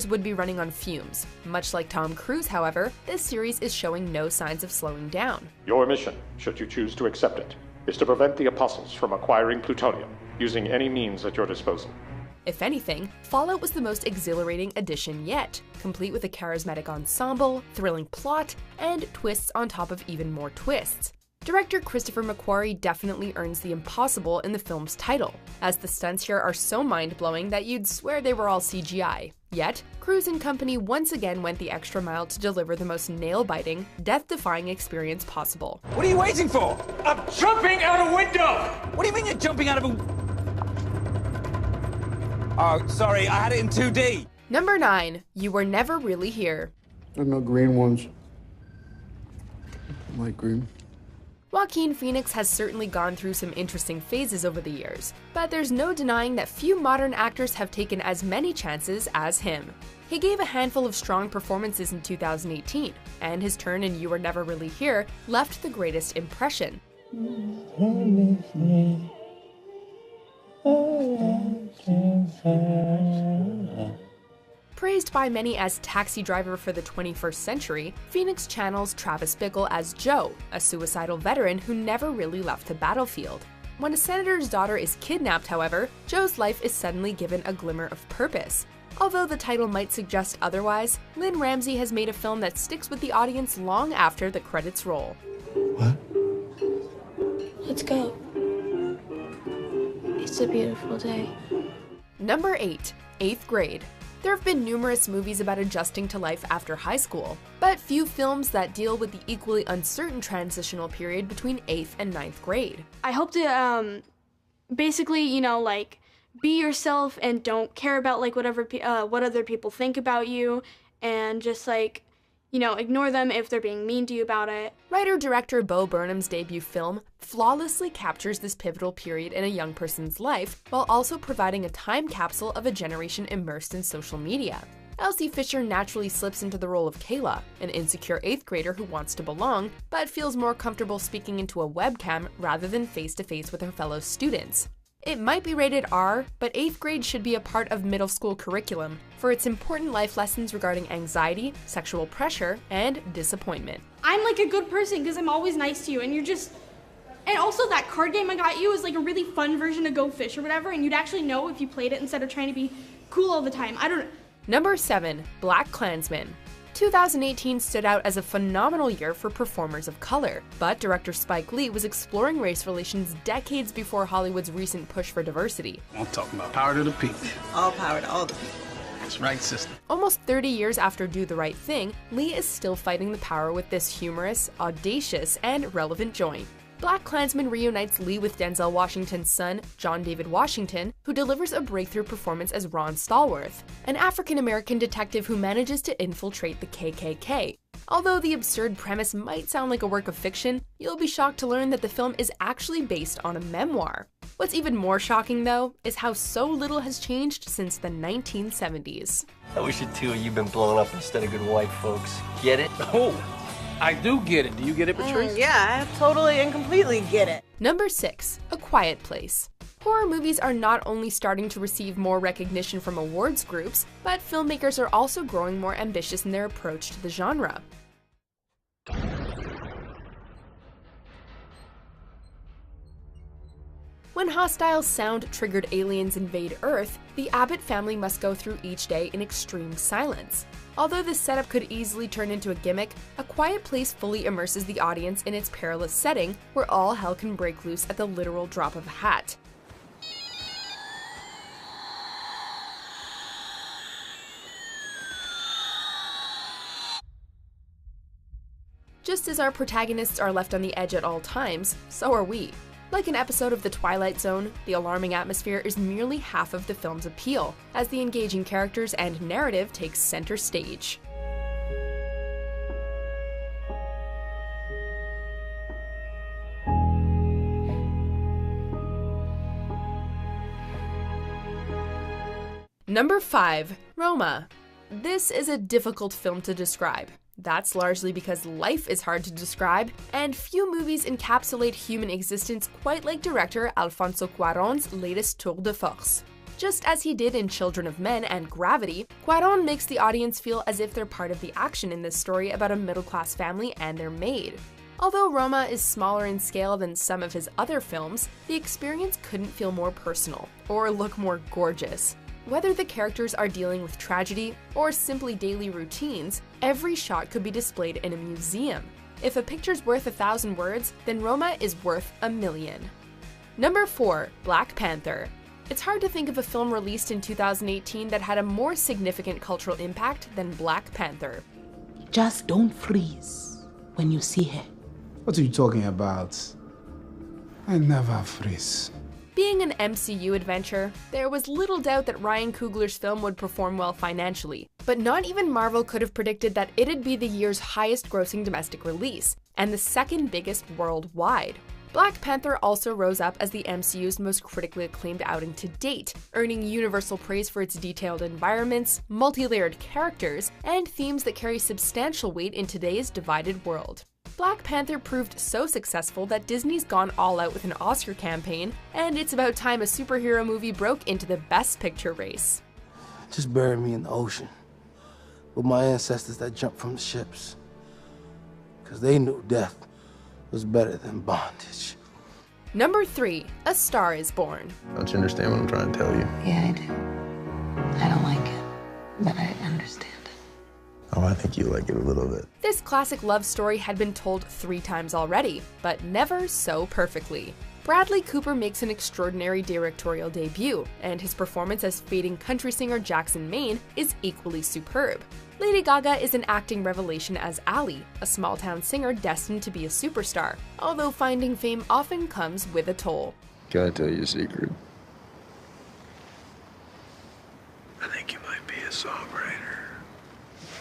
would be running on fumes. Much like Tom Cruise, however, this series is showing no signs of slowing down. Your mission, should you choose to accept it, is to prevent the Apostles from acquiring plutonium, using any means at your disposal. If anything, Fallout was the most exhilarating addition yet, complete with a charismatic ensemble, thrilling plot, and twists on top of even more twists. Director Christopher McQuarrie definitely earns the impossible in the film's title, as the stunts here are so mind-blowing that you'd swear they were all CGI. Yet, Cruise and company once again went the extra mile to deliver the most nail-biting, death-defying experience possible. What are you waiting for? I'm jumping out a window! What do you mean you're jumping out of a... Oh, sorry, I had it in 2D. Number 9. You Were Never Really Here. There are no green ones. I like green. Joaquin Phoenix has certainly gone through some interesting phases over the years, but there's no denying that few modern actors have taken as many chances as him. He gave a handful of strong performances in 2018, and his turn in You Were Never Really Here left the greatest impression. Praised by many as taxi driver for the 21st century, Phoenix channels Travis Bickle as Joe, a suicidal veteran who never really left the battlefield. When a senator's daughter is kidnapped, however, Joe's life is suddenly given a glimmer of purpose. Although the title might suggest otherwise, Lynn Ramsey has made a film that sticks with the audience long after the credits roll. What? Let's go. It's a beautiful day. Number 8. 8th Grade. There have been numerous movies about adjusting to life after high school, but few films that deal with the equally uncertain transitional period between 8th and 9th grade. I hope to, basically, you know, like, be yourself and don't care about, like, what other people think about you, and just, like, you know, ignore them if they're being mean to you about it. Writer-director Bo Burnham's debut film flawlessly captures this pivotal period in a young person's life, while also providing a time capsule of a generation immersed in social media. Elsie Fisher naturally slips into the role of Kayla, an insecure 8th grader who wants to belong, but feels more comfortable speaking into a webcam rather than face-to-face with her fellow students. It might be rated R, but 8th grade should be a part of middle school curriculum for its important life lessons regarding anxiety, sexual pressure, and disappointment. I'm like a good person because I'm always nice to you, and you're just... And also that card game I got you is like a really fun version of Go Fish or whatever, and you'd actually know if you played it instead of trying to be cool all the time. I don't know. Number 7. BlacKkKlansman. 2018 stood out as a phenomenal year for performers of color, but director Spike Lee was exploring race relations decades before Hollywood's recent push for diversity. I'm talking about power to the people. All power to all the people. That's right, sister. Almost 30 years after Do the Right Thing, Lee is still fighting the power with this humorous, audacious, and relevant joint. BlacKkKlansman reunites Lee with Denzel Washington's son, John David Washington, who delivers a breakthrough performance as Ron Stallworth, an African-American detective who manages to infiltrate the KKK. Although the absurd premise might sound like a work of fiction, you'll be shocked to learn that the film is actually based on a memoir. What's even more shocking, though, is how so little has changed since the 1970s. I wish the two of you been blown up instead of good white folks. Get it? Oh, I do get it. Do you get it, Patrice? Yeah, I totally and completely get it. Number 6. A Quiet Place. Horror movies are not only starting to receive more recognition from awards groups, but filmmakers are also growing more ambitious in their approach to the genre. When hostile sound-triggered aliens invade Earth, the Abbott family must go through each day in extreme silence. Although this setup could easily turn into a gimmick, A Quiet Place fully immerses the audience in its perilous setting, where all hell can break loose at the literal drop of a hat. Just as our protagonists are left on the edge at all times, so are we. Like an episode of The Twilight Zone, the alarming atmosphere is merely half of the film's appeal, as the engaging characters and narrative takes center stage. Number 5. Roma. This is a difficult film to describe. That's largely because life is hard to describe, and few movies encapsulate human existence quite like director Alfonso Cuarón's latest tour de force. Just as he did in Children of Men and Gravity, Cuarón makes the audience feel as if they're part of the action in this story about a middle-class family and their maid. Although Roma is smaller in scale than some of his other films, the experience couldn't feel more personal or look more gorgeous. Whether the characters are dealing with tragedy or simply daily routines, every shot could be displayed in a museum. If a picture's worth 1,000 words, then Roma is worth 1,000,000. Number 4. Black Panther. It's hard to think of a film released in 2018 that had a more significant cultural impact than Black Panther. Just don't freeze when you see her. What are you talking about? I never freeze. Being an MCU adventure, there was little doubt that Ryan Coogler's film would perform well financially, but not even Marvel could have predicted that it'd be the year's highest-grossing domestic release, and the second biggest worldwide. Black Panther also rose up as the MCU's most critically acclaimed outing to date, earning universal praise for its detailed environments, multi-layered characters, and themes that carry substantial weight in today's divided world. Black Panther proved so successful that Disney's gone all out with an Oscar campaign, and it's about time a superhero movie broke into the Best Picture race. Just bury me in the ocean with my ancestors that jumped from the ships, because they knew death was better than bondage. Number 3. A Star is Born. Don't you understand what I'm trying to tell you? Yeah, I do. I don't like it, but I understand. Oh, I think you like it a little bit. This classic love story had been told 3 times already, but never so perfectly. Bradley Cooper makes an extraordinary directorial debut, and his performance as fading country singer Jackson Maine is equally superb. Lady Gaga is an acting revelation as Ally, a small-town singer destined to be a superstar, although finding fame often comes with a toll. Can I tell you a secret? I think you might be a songwriter.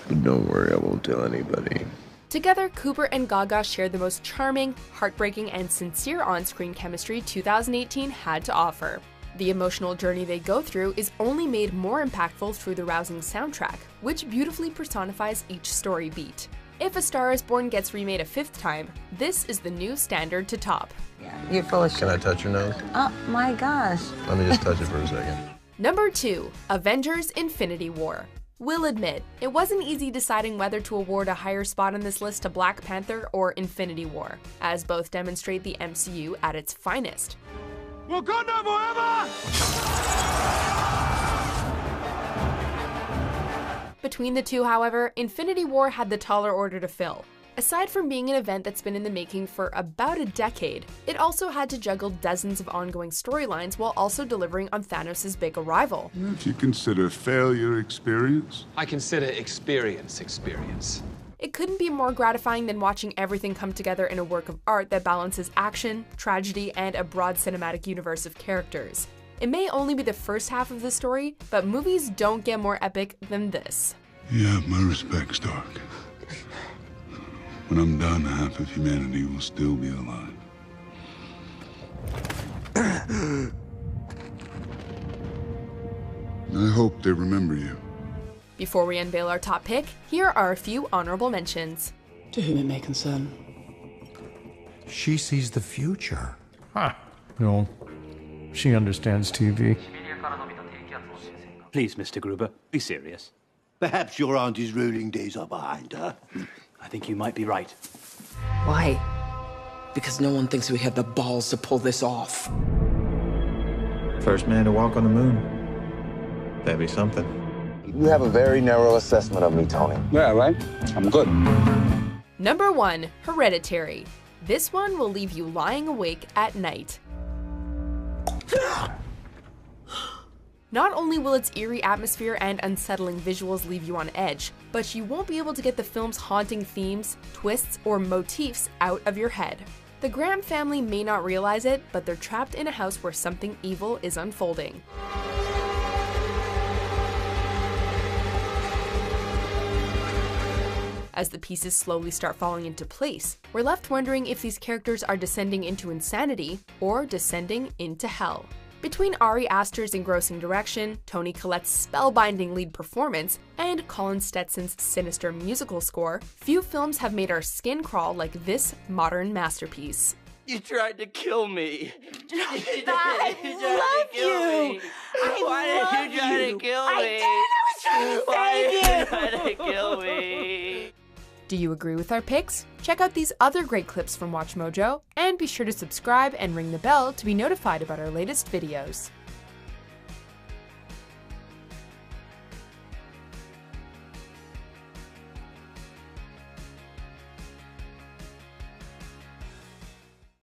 But don't worry, I won't tell anybody. Together, Cooper and Gaga shared the most charming, heartbreaking, and sincere on-screen chemistry 2018 had to offer. The emotional journey they go through is only made more impactful through the rousing soundtrack, which beautifully personifies each story beat. If A Star is Born gets remade a 5th time, this is the new standard to top. Yeah, you're full of shit. Can I touch your nose? Oh my gosh. Let me just touch it for a second. Number 2. Avengers: Infinity War. We'll admit, it wasn't easy deciding whether to award a higher spot on this list to Black Panther or Infinity War, as both demonstrate the MCU at its finest. Wakanda forever! Between the two, however, Infinity War had the taller order to fill. Aside from being an event that's been in the making for about a decade, it also had to juggle dozens of ongoing storylines while also delivering on Thanos' big arrival. Don't you consider failure experience? I consider experience. It couldn't be more gratifying than watching everything come together in a work of art that balances action, tragedy, and a broad cinematic universe of characters. It may only be the first half of the story, but movies don't get more epic than this. You have my respect, Stark. When I'm done, half of humanity will still be alive. I hope they remember you. Before we unveil our top pick, here are a few honorable mentions. To whom it may concern. She sees the future. Huh. No. She understands TV. Please, Mr. Gruber, be serious. Perhaps your auntie's ruling days are behind her. I think you might be right. Why? Because no one thinks we have the balls to pull this off. First man to walk on the moon. That'd be something. You have a very narrow assessment of me, Tony. Yeah, right? I'm good. Number 1, Hereditary. This one will leave you lying awake at night. Not only will its eerie atmosphere and unsettling visuals leave you on edge, but you won't be able to get the film's haunting themes, twists, or motifs out of your head. The Graham family may not realize it, but they're trapped in a house where something evil is unfolding. As the pieces slowly start falling into place, we're left wondering if these characters are descending into insanity or descending into hell. Between Ari Aster's engrossing direction, Toni Collette's spellbinding lead performance, and Colin Stetson's sinister musical score, few films have made our skin crawl like this modern masterpiece. You tried to kill me. I love you. Why did you try to kill me? I did. I was trying to save you. Why did you try to kill me? Do you agree with our picks? Check out these other great clips from WatchMojo, and be sure to subscribe and ring the bell to be notified about our latest videos.